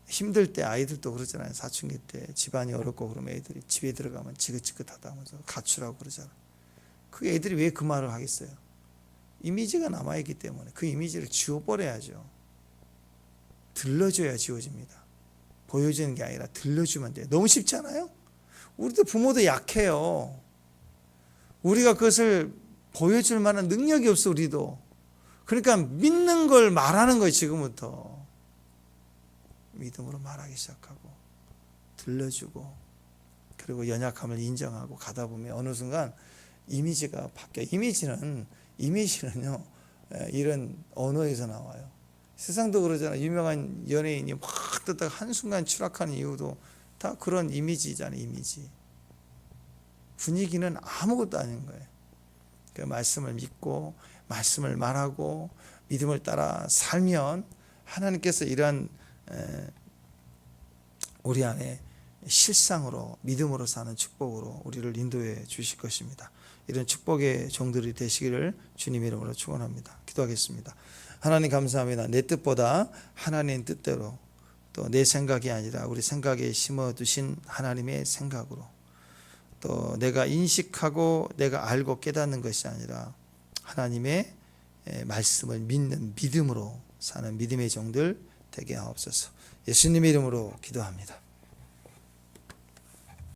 힘들 때 아이들도 그러잖아요. 사춘기 때 집안이 어렵고 그러면 애들이 집에 들어가면 지긋지긋하다 하면서 가출하고 그러잖아요. 그 애들이 왜 그 말을 하겠어요? 이미지가 남아있기 때문에 그 이미지를 지워버려야죠. 들러줘야 지워집니다. 보여주는 게 아니라 들려주면 돼요. 너무 쉽지 않아요? 우리도 부모도 약해요. 우리가 그것을 보여줄 만한 능력이 없어. 우리도. 그러니까 믿는 걸 말하는 거예요. 지금부터 믿음으로 말하기 시작하고 들려주고 그리고 연약함을 인정하고 가다 보면 어느 순간 이미지가 바뀌어요. 이미지는요 이런 언어에서 나와요. 세상도 그러잖아요. 유명한 연예인이 막 듣다가 한순간 추락하는 이유도 다 그런 이미지잖아요. 이미지. 분위기는 아무것도 아닌 거예요. 그 말씀을 믿고 말씀을 말하고 믿음을 따라 살면 하나님께서 이러한 우리 안에 실상으로 믿음으로 사는 축복으로 우리를 인도해 주실 것입니다. 이런 축복의 종들이 되시기를 주님 이름으로 축원합니다. 기도하겠습니다. 하나님 감사합니다. 내 뜻보다 하나님 뜻대로 또 내 생각이 아니라 우리 생각에 심어두신 하나님의 생각으로 또 내가 인식하고 내가 알고 깨닫는 것이 아니라 하나님의 말씀을 믿는 믿음으로 사는 믿음의 종들 되게 하옵소서. 예수님의 이름으로 기도합니다.